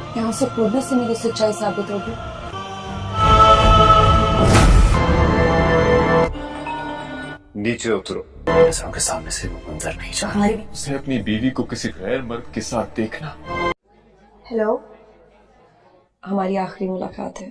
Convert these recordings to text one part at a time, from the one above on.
यहाँ से कूदने से मेरी सच्चाई साबित होगी। नीचे उतरो। नजरों के सामने से वो मंजर नहीं चाहिए। उसे अपनी बीवी को किसी गैर मर्द के साथ देखना। हेलो, हमारी आखिरी मुलाकात है।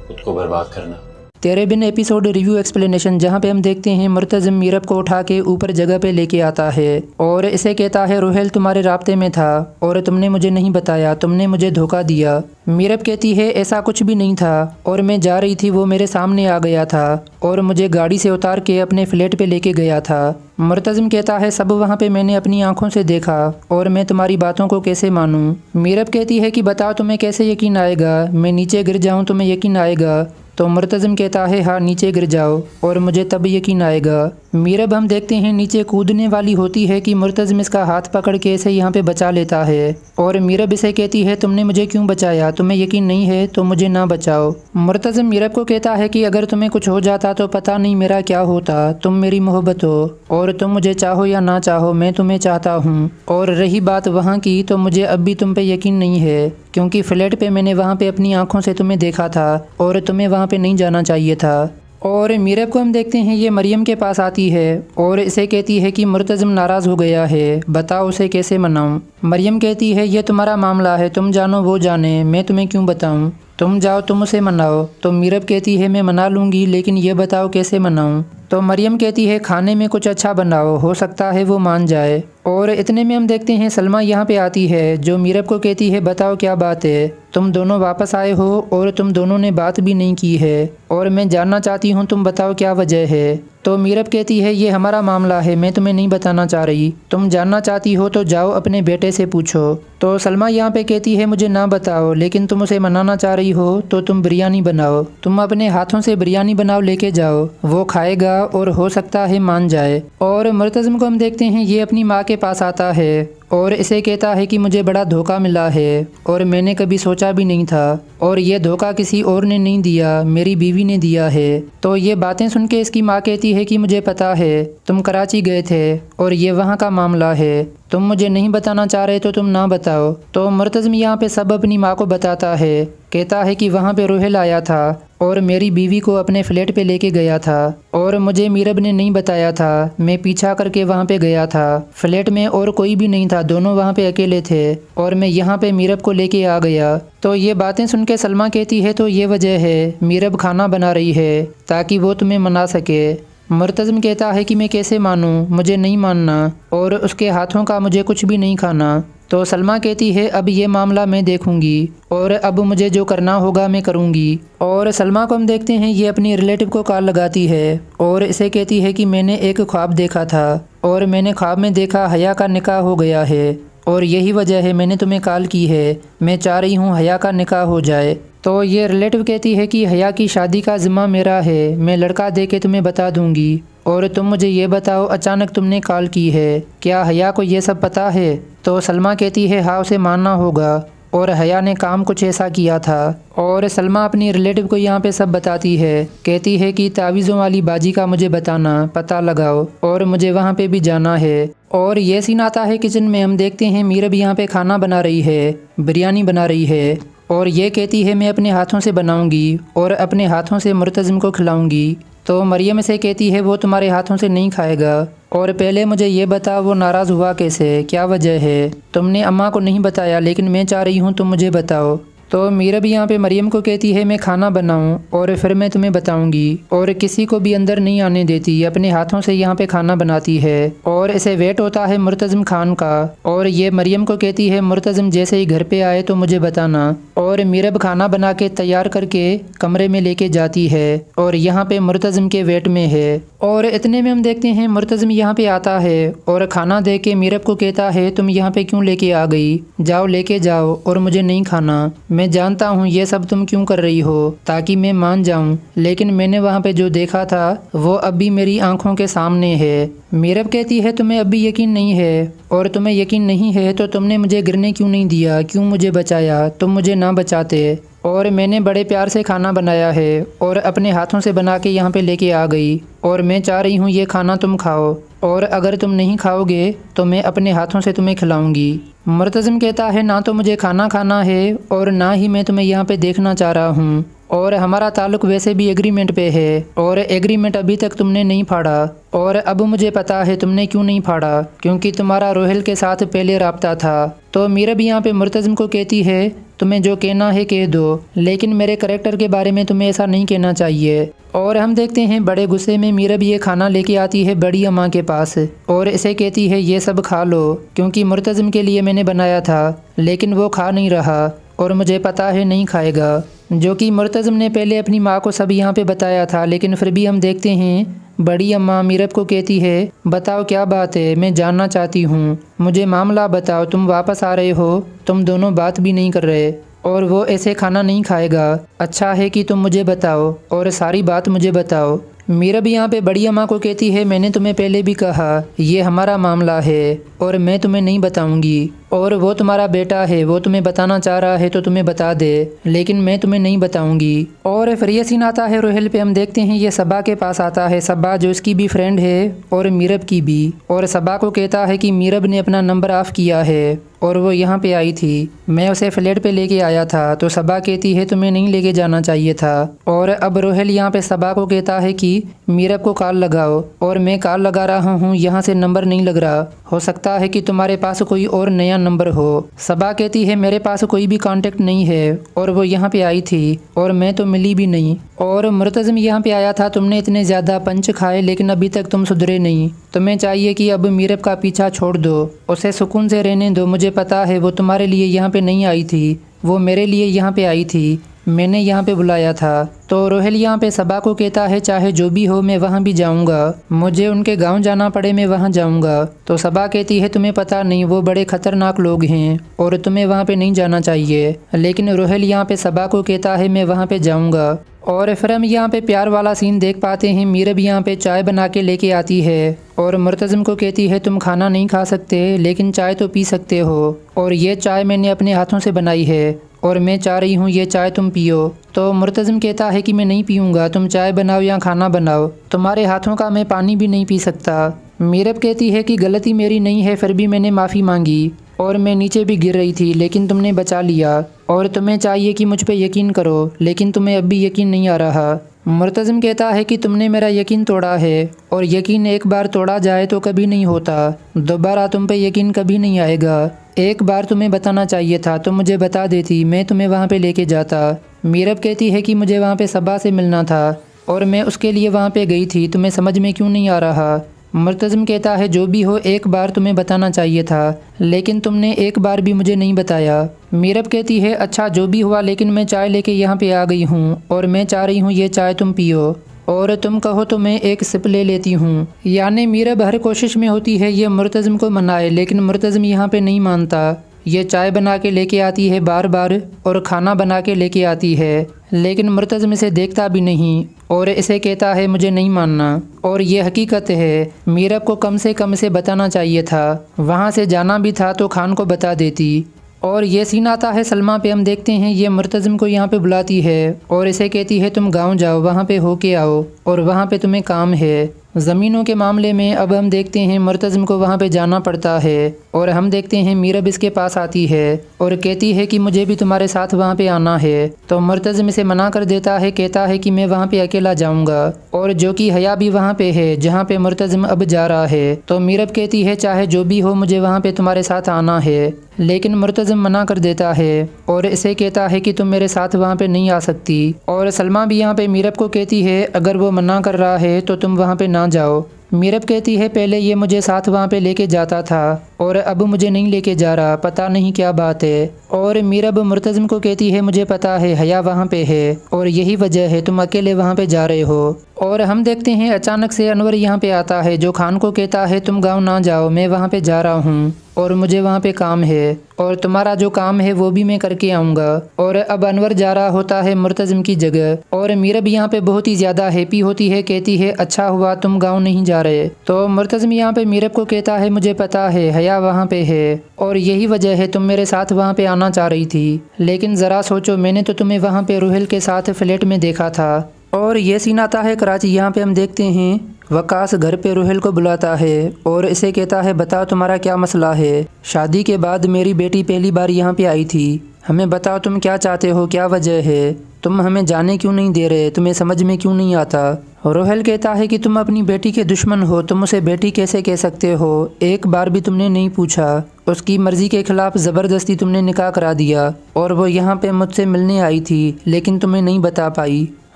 खुद को बर्बाद करना। तेरे बिन एपिसोड रिव्यू एक्सप्लेनेशन, जहाँ पे हम देखते हैं मुर्तज़िम मीरब को उठा के ऊपर जगह पे लेके आता है और इसे कहता है रोहेल तुम्हारे राब्ते में था और तुमने मुझे नहीं बताया, तुमने मुझे धोखा दिया। मीरब कहती है ऐसा कुछ भी नहीं था और मैं जा रही थी, वो मेरे सामने आ गया था और मुझे गाड़ी से उतार के अपने फ्लैट पे लेके गया था। मुर्तज़िम कहता है सब वहाँ पे मैंने अपनी आंखों से देखा और मैं तुम्हारी बातों को कैसे मानूं। मीरब कहती है कि बताओ तुम्हें कैसे यकीन आएगा, मैं नीचे गिर जाऊँ तुम्हें यकीन आएगा? तो मुर्तज़िम कहता है हाँ नीचे गिर जाओ और मुझे तब यकीन आएगा। मीरब हम देखते हैं नीचे कूदने वाली होती है कि मुर्तज़िम इसका हाथ पकड़ के इसे यहाँ पे बचा लेता है और मीरब इसे कहती है तुमने मुझे क्यों बचाया, तुम्हें यकीन नहीं है तो मुझे ना बचाओ। मुर्तज़िम मीरब को कहता है कि अगर तुम्हें कुछ हो जाता तो पता नहीं मेरा क्या होता, तुम मेरी मोहब्बत हो और तुम मुझे चाहो या ना चाहो मैं तुम्हें चाहता हूँ। और रही बात वहाँ की, तो मुझे अब भी तुम पे यकीन नहीं है क्योंकि फ्लैट पे मैंने वहाँ पे अपनी आंखों से तुम्हें देखा था और तुम्हें वहाँ पे नहीं जाना चाहिए था। और मीरब को हम देखते हैं ये मरियम के पास आती है और इसे कहती है कि मुर्तज़िम नाराज़ हो गया है, बताओ उसे कैसे मनाऊं। मरियम कहती है ये तुम्हारा मामला है, तुम जानो वो जाने, मैं तुम्हें क्यों बताऊं, तुम जाओ तुम उसे मनाओ। तो मीरब कहती है मैं मना लूँगी लेकिन ये बताओ कैसे मनाऊं। तो मरियम कहती है खाने में कुछ अच्छा बनाओ, हो सकता है वो मान जाए। और इतने में हम देखते हैं सलमा यहाँ पे आती है जो मीरब को कहती है बताओ क्या बात है, तुम दोनों वापस आए हो और तुम दोनों ने बात भी नहीं की है और मैं जानना चाहती हूँ तुम बताओ क्या वजह है। तो मीरब कहती है ये हमारा मामला है, मैं तुम्हें नहीं बताना चाह रही, तुम जानना चाहती हो तो जाओ अपने बेटे से पूछो। तो सलमा यहाँ पे कहती है मुझे ना बताओ, लेकिन तुम उसे मनाना चाह रही हो तो तुम बिरयानी बनाओ, तुम अपने हाथों से बिरयानी बनाओ लेके जाओ, वो खाएगा और हो सकता है मान जाए। और मुर्तज़िम को हम देखते हैं ये अपनी माँ के पास आता है और इसे कहता है कि मुझे बड़ा धोखा मिला है और मैंने कभी सोचा भी नहीं था और ये धोखा किसी और ने नहीं दिया, मेरी बीवी ने दिया है। तो ये बातें सुन के इसकी माँ कहती है कि मुझे पता है तुम कराची गए थे और ये वहाँ का मामला है, तुम मुझे नहीं बताना चाह रहे तो तुम ना बताओ। तो मुर्तज़िम यहाँ पे सब अपनी माँ को बताता है, कहता है कि वहाँ पे रोहेल आया था और मेरी बीवी को अपने फ्लैट पे लेके गया था और मुझे मीरब ने नहीं बताया था, मैं पीछा करके वहाँ पे गया था, फ्लैट में और कोई भी नहीं था, दोनों वहाँ पे अकेले थे और मैं यहाँ पे मीरब को लेके आ गया। तो ये बातें सुन के सलमा कहती है तो ये वजह है मीरब खाना बना रही है ताकि वो तुम्हें मना सके। मुर्तज़िम कहता है कि मैं कैसे मानूं, मुझे नहीं मानना और उसके हाथों का मुझे कुछ भी नहीं खाना। तो सलमा कहती है अब ये मामला मैं देखूंगी और अब मुझे जो करना होगा मैं करूंगी। और सलमा को हम देखते हैं ये अपनी रिलेटिव को कॉल लगाती है और इसे कहती है कि मैंने एक ख्वाब देखा था और मैंने ख्वाब में देखा हया का निकाह हो गया है और यही वजह है मैंने तुम्हें कॉल की है, मैं चाह रही हूँ हया का निकाह हो जाए। तो ये रिलेटिव कहती है कि हया की शादी का ज़िम्मा मेरा है, मैं लड़का दे के तुम्हें बता दूंगी और तुम मुझे ये बताओ अचानक तुमने कॉल की है, क्या हया को ये सब पता है? तो सलमा कहती है हाँ उसे मानना होगा और हया ने काम कुछ ऐसा किया था। और सलमा अपनी रिलेटिव को यहाँ पे सब बताती है, कहती है कि तावीज़ों वाली बाजी का मुझे बताना, पता लगाओ और मुझे वहाँ पे भी जाना है। और ये सीन आता है किचन में, हम देखते हैं मीरब यहाँ पे खाना बना रही है, बिरयानी बना रही है और ये कहती है मैं अपने हाथों से बनाऊंगी और अपने हाथों से मुर्तज़िम को खिलाऊंगी। तो मरियम से कहती है वो तुम्हारे हाथों से नहीं खाएगा और पहले मुझे ये बता वो नाराज़ हुआ कैसे, क्या वजह है, तुमने अम्मा को नहीं बताया लेकिन मैं चाह रही हूँ तुम मुझे बताओ। तो मीरब यहाँ पे मरियम को कहती है मैं खाना बनाऊँ और फिर मैं तुम्हें बताऊँगी और किसी को भी अंदर नहीं आने देती, अपने हाथों से यहाँ पे खाना बनाती है और इसे वेट होता है मुर्तज़िम खान का। और ये मरियम को कहती है मुर्तज़िम जैसे ही घर पे आए तो मुझे बताना। और मीरब खाना बना के तैयार करके कमरे में लेके जाती है और यहाँ पे मुर्तज़िम के वेट में है। और इतने में हम देखते हैं मुर्तज़िम यहाँ पे आता है और खाना दे के मीरब को कहता है तुम यहाँ पे क्यों लेके आ गई, जाओ लेके जाओ और मुझे नहीं खाना, मैं जानता हूँ ये सब तुम क्यों कर रही हो ताकि मैं मान जाऊँ, लेकिन मैंने वहाँ पे जो देखा था वो अब भी मेरी आंखों के सामने है। मीरब कहती है तुम्हें अब भी यकीन नहीं है और तुम्हें यकीन नहीं है तो तुमने मुझे गिरने क्यों नहीं दिया, क्यों मुझे बचाया, तुम मुझे ना बचाते। और मैंने बड़े प्यार से खाना बनाया है और अपने हाथों से बना के यहाँ पे लेके आ गई और मैं चाह रही हूँ ये खाना तुम खाओ। और अगर तुम नहीं खाओगे तो मैं अपने हाथों से तुम्हें खिलाऊंगी। मुर्तज़िम कहता है ना तो मुझे खाना खाना है और ना ही मैं तुम्हें यहाँ पे देखना चाह रहा हूँ, और हमारा ताल्लुक वैसे भी एग्रीमेंट पे है और एग्रीमेंट अभी तक तुमने नहीं फाड़ा। और अब मुझे पता है तुमने क्यों नहीं फाड़ा, क्योंकि तुम्हारा रोहेल के साथ पहले राब्ता था। तो मीरब यहाँ पे मुर्तज़िम को कहती है तुम्हें जो कहना है कह दो, लेकिन मेरे करैक्टर के बारे में तुम्हें ऐसा नहीं कहना चाहिए। और हम देखते हैं बड़े गुस्से में मीरब ये खाना लेके आती है बड़ी अम्मा के पास और इसे कहती है ये सब खा लो, क्योंकि मुर्तज़िम के लिए मैंने बनाया था, लेकिन वो खा नहीं रहा और मुझे पता है नहीं खाएगा। जो कि मुर्तज़िम ने पहले अपनी माँ को सब यहाँ पे बताया था, लेकिन फिर भी हम देखते हैं बड़ी अम्मा मीरब को कहती है बताओ क्या बात है, मैं जानना चाहती हूँ, मुझे मामला बताओ, तुम वापस आ रहे हो, तुम दोनों बात भी नहीं कर रहे और वो ऐसे खाना नहीं खाएगा। अच्छा है कि तुम मुझे बताओ और सारी बात मुझे बताओ। मीरब यहाँ पे बड़ी अम्मा को कहती है मैंने तुम्हें पहले भी कहा ये हमारा मामला है और मैं तुम्हें नहीं बताऊंगी, और वो तुम्हारा बेटा है, वो तुम्हें बताना चाह रहा है तो तुम्हें बता दे, लेकिन मैं तुम्हें नहीं बताऊंगी। और फिर ये सीन आता है रोहेल पे, हम देखते हैं ये सबा के पास आता है, सबा जो इसकी भी फ्रेंड है और मीरब की भी, और सबा को कहता है कि मीरब ने अपना नंबर ऑफ किया है और वो यहाँ पे आई थी, मैं उसे फ्लैट पे लेके आया था। तो सबा कहती है तुम्हें नहीं लेके जाना चाहिए था। और अब रोहेल यहाँ पे सबा को कहता है कि मीरब को कॉल लगाओ, और मैं कॉल लगा रहा हूँ, यहाँ से नंबर नहीं लग रहा, हो सकता है कि तुम्हारे पास कोई और नया नंबर हो। सबा कहती है मेरे पास कोई भी कांटेक्ट नहीं है और वो यहाँ पे आई थी और मैं तो मिली भी नहीं, और मुर्तज़िम यहाँ पे आया था, तुमने इतने ज़्यादा पंच खाए लेकिन अभी तक तुम सुधरे नहीं, तुम्हें चाहिए कि अब मीरब का पीछा छोड़ दो, उसे सुकून से रहने दो। मुझे पता है वो तुम्हारे लिए यहाँ पे नहीं आई थी, वो मेरे लिए यहाँ पे आई थी, मैंने यहाँ पे बुलाया था। तो रोहेल यहाँ पे सबा को कहता है चाहे जो भी हो मैं वहाँ भी जाऊँगा, मुझे उनके गांव जाना पड़े मैं वहाँ जाऊँगा। तो सबा कहती है तुम्हें पता नहीं वो बड़े ख़तरनाक लोग हैं और तुम्हें वहाँ पे नहीं जाना चाहिए, लेकिन रोहेल यहाँ पे सबा को कहता है मैं वहाँ पे जाऊँगा। और फिर हम यहाँ पे प्यार वाला सीन देख पाते हैं, मीरब यहाँ पे चाय बना के लेके आती है और मुर्तज़िम को कहती है तुम खाना नहीं खा सकते लेकिन चाय तो पी सकते हो, और ये चाय मैंने अपने हाथों से बनाई है और मैं चाह रही हूँ ये चाय तुम पियो। तो मुर्तज़िम कहता है कि मैं नहीं पीऊँगा, तुम चाय बनाओ या खाना बनाओ, तुम्हारे हाथों का मैं पानी भी नहीं पी सकता। मीरब कहती है कि गलती मेरी नहीं है, फिर भी मैंने माफ़ी मांगी और मैं नीचे भी गिर रही थी लेकिन तुमने बचा लिया, और तुम्हें चाहिए कि मुझ पे यकीन करो, लेकिन तुम्हें अब भी यकीन नहीं आ रहा। मुर्तज़िम कहता है कि तुमने मेरा यकीन तोड़ा है और यकीन एक बार तोड़ा जाए तो कभी नहीं होता, दोबारा तुम पे यकीन कभी नहीं आएगा। एक बार तुम्हें बताना चाहिए था, तुम मुझे बता देती, मैं तुम्हें वहाँ पे लेके जाता। मीरब कहती है कि मुझे वहाँ पे सबा से मिलना था और मैं उसके लिए वहाँ पे गई थी, तुम्हें समझ में क्यों नहीं आ रहा। मुर्तज़िम कहता है जो भी हो एक बार तुम्हें बताना चाहिए था, लेकिन तुमने एक बार भी मुझे नहीं बताया। मीरब कहती है अच्छा जो भी हुआ, लेकिन मैं चाय लेके यहाँ पे आ गई हूँ और मैं चाह रही हूँ ये चाय तुम पियो, और तुम कहो तो मैं एक सिप ले लेती हूँ। यानी मीरब हर कोशिश में होती है ये मुर्तज़िम को मनाए, लेकिन मुर्तज़िम यहाँ पे नहीं मानता। ये चाय बना के लेके आती है बार बार और खाना बना के लेके आती है, लेकिन मुर्तज़िम इसे देखता भी नहीं और इसे कहता है मुझे नहीं मानना, और ये हकीकत है। मीरब को कम से कम इसे बताना चाहिए था, वहाँ से जाना भी था तो खान को बता देती। और ये सीन आता है सलमा पे, हम देखते हैं ये मुर्तज़िम को यहाँ पे बुलाती है और इसे कहती है तुम गांव जाओ, वहाँ पे होके आओ और वहाँ पे तुम्हें काम है। ज़मीनों के मामले में अब हम देखते हैं मुर्तज़िम को वहाँ पे जाना पड़ता है, और हम देखते हैं मीरब इसके पास आती है और कहती है कि मुझे भी तुम्हारे साथ वहाँ पे आना है। तो मुर्तज़िम इसे मना कर देता है, कहता है कि मैं वहाँ पे अकेला जाऊँगा, और जो कि हया भी वहाँ पे है जहाँ पे मुर्तज़िम अब जा रहा है। तो मीरब कहती है चाहे जो भी हो मुझे वहाँ पे तुम्हारे साथ आना है, लेकिन मुर्तज़िम मना कर देता है और इसे कहता है कि तुम मेरे साथ वहाँ पे नहीं आ सकती। और सलमा भी यहाँ पे मीरब को कहती है अगर वो मना कर रहा है तो तुम वहाँ पे ना जाओ। मीरब कहती है पहले ये मुझे साथ वहाँ पे लेके जाता था और अब मुझे नहीं लेके जा रहा, पता नहीं क्या बात है। और मीरब मुर्तज़िम को कहती है मुझे पता है हया वहाँ पे है और यही वजह है तुम अकेले वहाँ पे जा रहे हो। और हम देखते हैं अचानक से अनवर यहाँ पे आता है जो खान को कहता है तुम गाँव ना जाओ, मैं वहाँ पे जा रहा हूँ और मुझे वहाँ पे काम है और तुम्हारा जो काम है वो भी मैं करके आऊँगा। और अब अनवर जा रहा होता है मुर्तज़िम की जगह और मीरब यहाँ पे बहुत ही ज़्यादा हैप्पी होती है, कहती है अच्छा हुआ तुम गाँव नहीं जा रहे। तो मुर्तज़िम यहाँ पे मीरब को कहता है मुझे पता है हया वहाँ पे है और यही वजह है तुम मेरे साथ वहाँ पे आना चाह रही थी, लेकिन ज़रा सोचो मैंने तो तुम्हें वहाँ पे रोहेल के साथ फ्लैट में देखा था। और ये सीन आता है कराची, यहाँ पे हम देखते हैं वकास घर पे रोहेल को बुलाता है और इसे कहता है बताओ तुम्हारा क्या मसला है। शादी के बाद मेरी बेटी पहली बार यहाँ पे आई थी, हमें बताओ तुम क्या चाहते हो, क्या वजह है, तुम हमें जाने क्यों नहीं दे रहे, तुम्हें समझ में क्यों नहीं आता। रोहेल कहता है कि तुम अपनी बेटी के दुश्मन हो, तुम उसे बेटी कैसे कह सकते हो, एक बार भी तुमने नहीं पूछा, उसकी मर्जी के खिलाफ ज़बरदस्ती तुमने निकाह करा दिया और वो यहाँ पे मुझसे मिलने आई थी लेकिन तुम्हें नहीं बता पाई।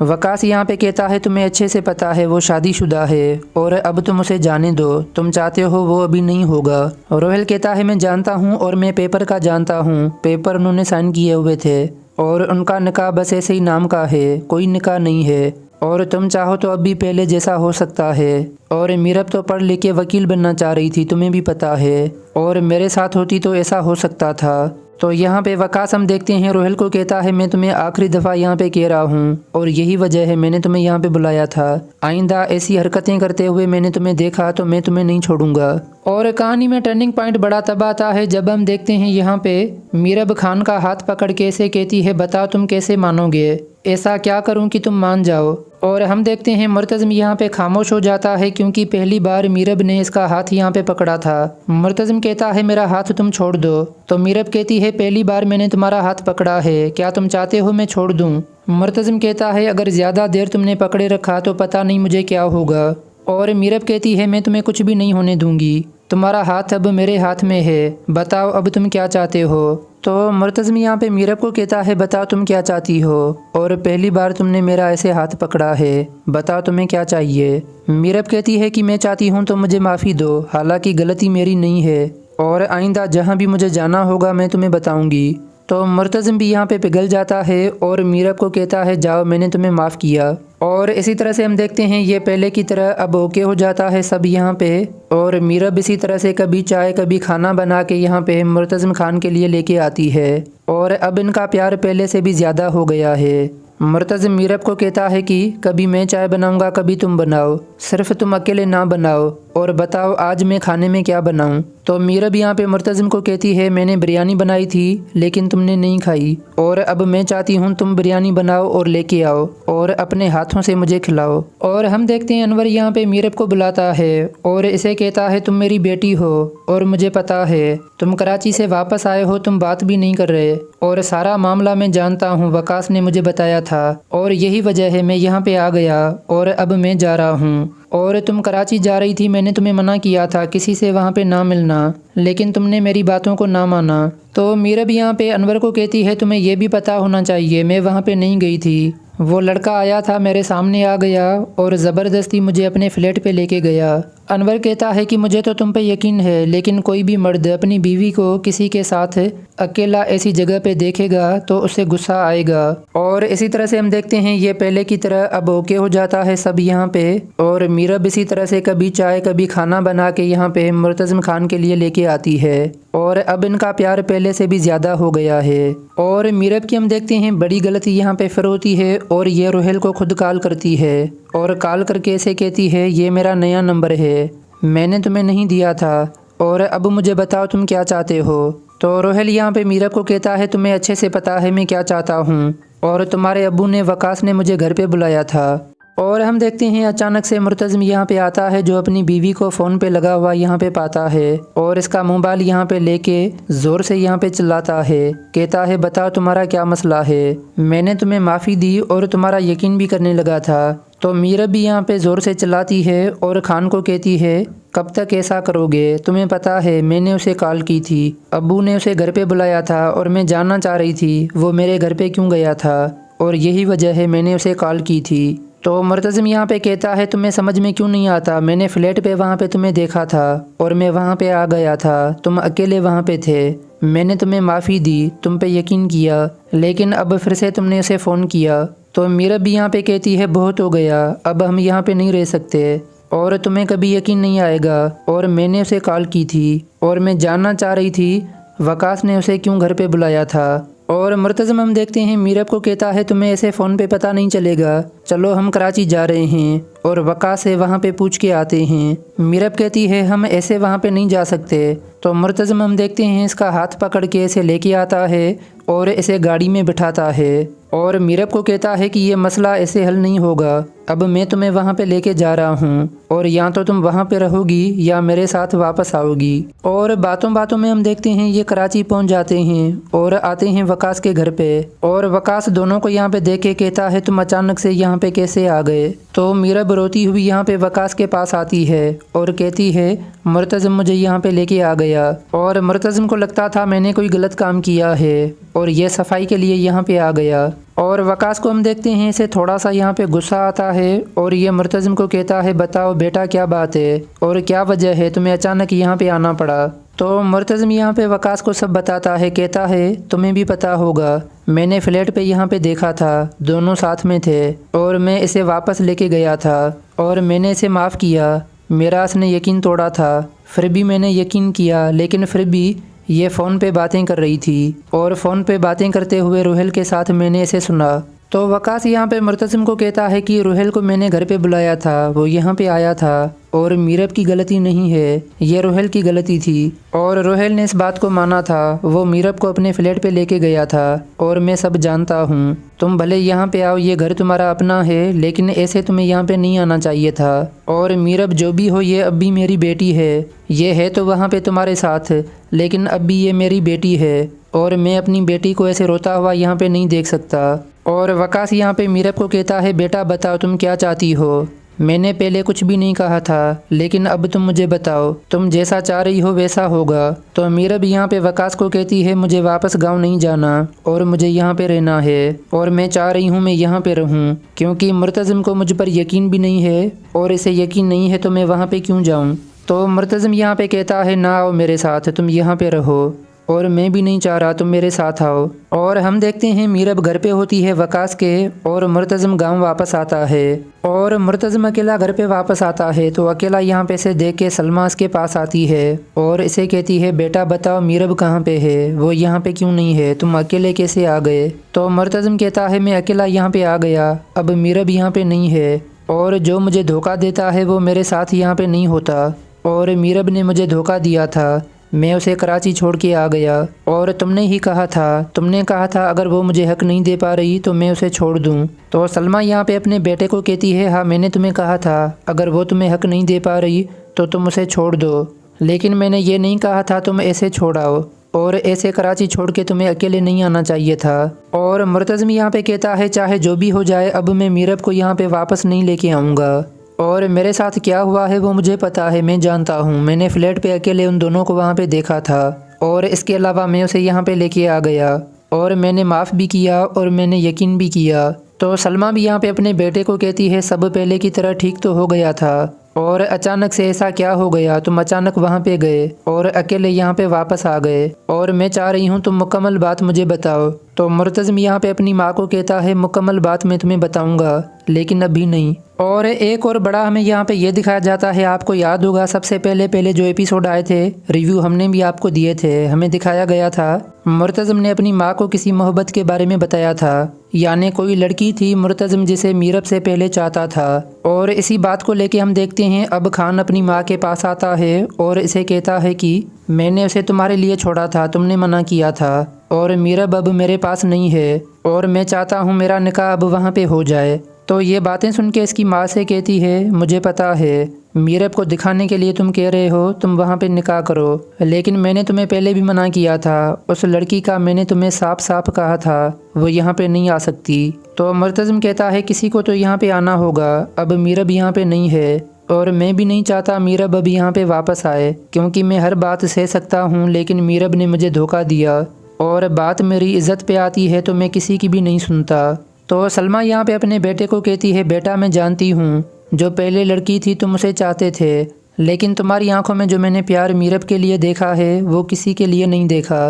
वकास यहाँ पे कहता है तुम्हें अच्छे से पता है वो शादीशुदा है और अब तुम उसे जाने दो, तुम चाहते हो वो अभी नहीं होगा। रोहेल कहता है मैं जानता हूँ और मैं पेपर का जानता हूँ, पेपर उन्होंने साइन किए हुए थे और उनका निकाह बस ऐसे ही नाम का है, कोई निकाह नहीं है और तुम चाहो तो अब भी पहले जैसा हो सकता है। और मीरब तो पढ़ लिख के वकील बनना चाह रही थी, तुम्हें भी पता है, और मेरे साथ होती तो ऐसा हो सकता था। तो यहाँ पे वकास हम देखते हैं रोहेल को कहता है मैं तुम्हें आखिरी दफ़ा यहाँ पे कह रहा हूँ और यही वजह है मैंने तुम्हें यहाँ पे बुलाया था, आइंदा ऐसी हरकतें करते हुए मैंने तुम्हें देखा तो मैं तुम्हें नहीं छोड़ूंगा। और कहानी में टर्निंग पॉइंट बड़ा तब आता है जब हम देखते हैं यहाँ पे मीरब खान का हाथ पकड़ के ऐसे कहती है बताओ तुम कैसे मानोगे, ऐसा क्या करूं कि तुम मान जाओ। और हम देखते हैं मुर्तज़म यहाँ पे खामोश हो जाता है क्योंकि पहली बार मीरब ने इसका हाथ यहाँ पे पकड़ा था। मुर्तज़म कहता है मेरा हाथ तुम छोड़ दो, तो मीरब कहती है पहली बार मैंने तुम्हारा हाथ पकड़ा है, क्या तुम चाहते हो मैं छोड़ दूँ। मुर्तज़म कहता है अगर ज़्यादा देर तुमने पकड़े रखा तो पता नहीं मुझे क्या होगा। और मीरब कहती है मैं तुम्हें कुछ भी नहीं होने दूंगी, तुम्हारा हाथ अब मेरे हाथ में है, बताओ अब तुम क्या चाहते हो। तो मुर्तज़म यहाँ पे मीरब को कहता है बताओ तुम क्या चाहती हो, और पहली बार तुमने मेरा ऐसे हाथ पकड़ा है, बताओ तुम्हें क्या चाहिए। मीरब कहती है कि मैं चाहती हूँ तो मुझे माफ़ी दो, हालांकि गलती मेरी नहीं है और आइंदा जहाँ भी मुझे जाना होगा मैं तुम्हें बताऊँगी। तो मुर्तज़म भी यहाँ पे पिघल जाता है और मीरब को कहता है जाओ मैंने तुम्हें माफ़ किया। और इसी तरह से हम देखते हैं ये पहले की तरह अब ओके हो जाता है सब यहाँ पे, और मीरब इसी तरह से कभी चाय कभी खाना बना के यहाँ पे मुर्तज़म खान के लिए लेके आती है और अब इनका प्यार पहले से भी ज़्यादा हो गया है। मुर्तज़म मीरब को कहता है कि कभी मैं चाय बनाऊंगा कभी तुम बनाओ, सिर्फ तुम अकेले ना बनाओ, और बताओ आज मैं खाने में क्या बनाऊं। तो मीरब यहाँ पे मुर्तज़म को कहती है मैंने बिरयानी बनाई थी लेकिन तुमने नहीं खाई, और अब मैं चाहती हूँ तुम बिरयानी बनाओ और लेके आओ और अपने हाथों से मुझे खिलाओ। और हम देखते हैं अनवर यहाँ पे मीरब को बुलाता है और इसे कहता है तुम मेरी बेटी हो और मुझे पता है तुम कराची से वापस आए हो, तुम बात भी नहीं कर रहे और सारा मामला मैं जानता हूँ, वकास ने मुझे बताया था और यही वजह है मैं यहाँ पे आ गया और अब मैं जा रहा हूँ। और तुम कराची जा रही थी, मैंने तुम्हें मना किया था किसी से वहाँ पे ना मिलना, लेकिन तुमने मेरी बातों को ना माना। तो मीरब यहाँ पे अनवर को कहती है तुम्हें यह भी पता होना चाहिए मैं वहाँ पे नहीं गई थी, वो लड़का आया था मेरे सामने आ गया और ज़बरदस्ती मुझे अपने फ्लैट पे लेके गया। अनवर कहता है कि मुझे तो तुम पे यकीन है, लेकिन कोई भी मर्द अपनी बीवी को किसी के साथ अकेला ऐसी जगह पे देखेगा तो उसे गुस्सा आएगा। और इसी तरह से हम देखते हैं ये पहले की तरह अब ओके हो जाता है सब यहाँ पे, और मीरब इसी तरह से कभी चाय कभी खाना बना के यहाँ पे मुर्तज़म खान के लिए लेके आती है और अब इनका प्यार पहले से भी ज़्यादा हो गया है। और मीरब की हम देखते हैं बड़ी गलती यहाँ पे फिर होती है और ये रोहेल को खुद कॉल करती है और कॉल करके ऐसे कहती है ये मेरा नया नंबर है, मैंने तुम्हें नहीं दिया था और अब मुझे बताओ तुम क्या चाहते हो। तो रोहेल यहाँ पे मीरब को कहता है तुम्हें अच्छे से पता है मैं क्या चाहता हूँ और तुम्हारे अब्बू ने वकास ने मुझे घर पे बुलाया था। और हम देखते हैं अचानक से मुर्तज़म यहाँ पे आता है जो अपनी बीवी को फ़ोन पे लगा हुआ यहाँ पे पाता है और इसका मोबाइल यहाँ पे लेके ज़ोर से यहाँ पे चिल्लाता है, कहता है बताओ तुम्हारा क्या मसला है, मैंने तुम्हें माफ़ी दी और तुम्हारा यकीन भी करने लगा था। तो मीरब भी यहाँ पे ज़ोर से चिल्लाती है और खान को कहती है कब तक ऐसा करोगे, तुम्हें पता है मैंने उसे कॉल की थी, अब्बू ने उसे घर पे बुलाया था और मैं जानना चाह रही थी वो मेरे घर पे क्यों गया था और यही वजह है मैंने उसे कॉल की थी। तो मुर्तज़म यहाँ पे कहता है तुम्हें समझ में क्यों नहीं आता, मैंने फ्लैट पे वहाँ पे तुम्हें देखा था और मैं वहाँ पे आ गया था, तुम अकेले वहाँ पे थे, मैंने तुम्हें माफ़ी दी, तुम पे यकीन किया, लेकिन अब फिर से तुमने उसे फ़ोन किया। तो मीरब भी यहाँ पे कहती है बहुत हो गया, अब हम यहाँ पे नहीं रह सकते और तुम्हें कभी यकीन नहीं आएगा और मैंने उसे कॉल की थी और मैं जानना चाह रही थी वकास ने उसे क्यों घर पे बुलाया था। और मुर्तज़म हम देखते हैं मीरब को कहता है तुम्हें ऐसे फ़ोन पे पता नहीं चलेगा, चलो हम कराची जा रहे हैं और वकास से वहाँ पे पूछ के आते हैं। मीरब कहती है हम ऐसे वहाँ पे नहीं जा सकते। तो मुर्तज़म हम देखते हैं इसका हाथ पकड़ के इसे लेके आता है और इसे गाड़ी में बिठाता है और मीरब को कहता है कि ये मसला ऐसे हल नहीं होगा अब मैं तुम्हें वहाँ पे लेके जा रहा हूँ और या तो तुम वहाँ पे रहोगी या मेरे साथ वापस आओगी। और बातों बातों में हम देखते हैं ये कराची पहुँच जाते हैं और आते हैं वकास के घर पे। और वकास दोनों को यहाँ पे देख के कहता है तुम अचानक से यहाँ पे कैसे आ गए। तो मीरब रोती हुई यहाँ पे वकास के पास आती है और कहती है मुर्तज़म मुझे यहाँ पे लेके आ गया और मुर्तज़म को लगता था मैंने कोई गलत काम किया है और ये सफाई के लिए यहाँ पे आ गया। और वकास को हम देखते हैं इसे थोड़ा सा यहाँ पे गुस्सा आता है और ये मुर्तज़म को कहता है बताओ बेटा क्या बात है और क्या वजह है तुम्हें अचानक यहाँ पे आना पड़ा। तो मुर्तज़म यहाँ पे वकास को सब बताता है, कहता है तुम्हें भी पता होगा मैंने फ्लैट पे यहाँ पे देखा था, दोनों साथ में थे और मैं इसे वापस लेके गया था और मैंने इसे माफ़ किया। मेरा इसने यकीन तोड़ा था, फिर भी मैंने यकीन किया, लेकिन फिर भी ये फ़ोन पे बातें कर रही थी और फ़ोन पे बातें करते हुए रुहेल के साथ मैंने इसे सुना। तो वकास यहाँ पे मुर्तज़म को कहता है कि रुहेल को मैंने घर पे बुलाया था, वो यहाँ पे आया था और मीरब की गलती नहीं है, ये रुहेल की गलती थी। और रुहेल ने इस बात को माना था, वो मीरब को अपने फ्लैट पे लेके गया था और मैं सब जानता हूँ। तुम भले यहाँ पे आओ, ये घर तुम्हारा अपना है, लेकिन ऐसे तुम्हें यहाँ पे नहीं आना चाहिए था। और मीरब जो भी हो ये अब भी मेरी बेटी है, ये है तो वहाँ पे तुम्हारे साथ, लेकिन अब भी ये मेरी बेटी है और मैं अपनी बेटी को ऐसे रोता हुआ यहाँ पे नहीं देख सकता। और वकास यहाँ पे मीरब को कहता है बेटा बताओ तुम क्या चाहती हो। मैंने पहले कुछ भी नहीं कहा था, लेकिन अब तुम मुझे बताओ, तुम जैसा चाह रही हो वैसा होगा। तो मीरब यहाँ पे वकास को कहती है मुझे वापस गांव नहीं जाना और मुझे यहाँ पे रहना है और मैं चाह रही हूँ मैं यहाँ पे रहूँ, क्योंकि मुर्तज़म को मुझ पर यकीन भी नहीं है और इसे यकीन नहीं है तो मैं वहाँ पे क्यों जाऊँ। तो मुर्तज़म यहाँ पे कहता है ना आओ मेरे साथ, तुम यहाँ पे रहो और मैं भी नहीं चाह रहा तुम मेरे साथ आओ। और हम देखते हैं मीरब घर पे होती है वकास के और मुर्तज़म गांव वापस आता है। और मुर्तज़म अकेला घर पे वापस आता है तो अकेला यहाँ पे से देख के सलमा इसके पास आती है और इसे कहती है बेटा बताओ मीरब कहाँ पे है, वो यहाँ पे क्यों नहीं है, तुम अकेले कैसे आ गए। तो मुर्तज़म कहता है मैं अकेला यहाँ पे आ गया, अब मीरब यहाँ पे नहीं है और जो मुझे धोखा देता है वो मेरे साथ यहाँ पे नहीं होता और मीरब ने मुझे धोखा दिया था, मैं उसे कराची छोड़ के आ गया। और तुमने ही कहा था, तुमने कहा था अगर वो मुझे हक नहीं दे पा रही तो मैं उसे छोड़ दूं। तो सलमा यहाँ पे अपने बेटे को कहती है हाँ मैंने तुम्हें कहा था अगर वो तुम्हें हक नहीं दे पा रही तो तुम उसे छोड़ दो, लेकिन मैंने ये नहीं कहा था तुम ऐसे छोड़ाओ और ऐसे कराची छोड़ के तुम्हें अकेले नहीं आना चाहिए था। और मुर्तज़म यहाँ पे कहता है चाहे जो भी हो जाए अब मैं मीरब को यहाँ पे वापस नहीं लेके आऊँगा और मेरे साथ क्या हुआ है वो मुझे पता है, मैं जानता हूँ। मैंने फ्लैट पे अकेले उन दोनों को वहाँ पे देखा था और इसके अलावा मैं उसे यहाँ पे लेके आ गया और मैंने माफ़ भी किया और मैंने यकीन भी किया। तो सलमा भी यहाँ पे अपने बेटे को कहती है सब पहले की तरह ठीक तो हो गया था और अचानक से ऐसा क्या हो गया, तुम अचानक वहाँ पे गए और अकेले यहाँ पे वापस आ गए और मैं चाह रही हूँ तुम मुकम्मल बात मुझे बताओ। तो मुर्तज़म यहाँ पे अपनी माँ को कहता है मुकम्मल बात मैं तुम्हें बताऊँगा लेकिन अभी नहीं। और एक और बड़ा हमें यहाँ पे ये दिखाया जाता है, आपको याद होगा सबसे पहले जो एपिसोड आए थे रिव्यू हमने भी आपको दिए थे, हमें दिखाया गया था मुर्तज़म ने अपनी माँ को किसी मोहब्बत के बारे में बताया था, यानी कोई लड़की थी मुर्तज़म जिसे मीरब से पहले चाहता था। और इसी बात को लेके हम देखते हैं अब खान अपनी माँ के पास आता है और इसे कहता है कि मैंने उसे तुम्हारे लिए छोड़ा था, तुमने मना किया था और मीरब अब मेरे पास नहीं है और मैं चाहता हूँ मेरा निकाह अब वहाँ पे हो जाए। तो ये बातें सुन के इसकी माँ से कहती है मुझे पता है मीरब को दिखाने के लिए तुम कह रहे हो तुम वहाँ पे निकाह करो, लेकिन मैंने तुम्हें पहले भी मना किया था, उस लड़की का मैंने तुम्हें साफ साफ कहा था वो यहाँ पे नहीं आ सकती। तो मुर्तज़म कहता है किसी को तो यहाँ पे आना होगा, अब मीरब यहाँ पे नहीं है और मैं भी नहीं चाहता मीरब अब यहाँ पे वापस आए, क्योंकि मैं हर बात सह सकता हूँ लेकिन मीरब ने मुझे धोखा दिया और बात मेरी इज़्ज़त पे आती है तो मैं किसी की भी नहीं सुनता। तो सलमा यहाँ पे अपने बेटे को कहती है बेटा मैं जानती हूँ जो पहले लड़की थी तुम उसे चाहते थे, लेकिन तुम्हारी आंखों में जो मैंने प्यार मीरब के लिए देखा है वो किसी के लिए नहीं देखा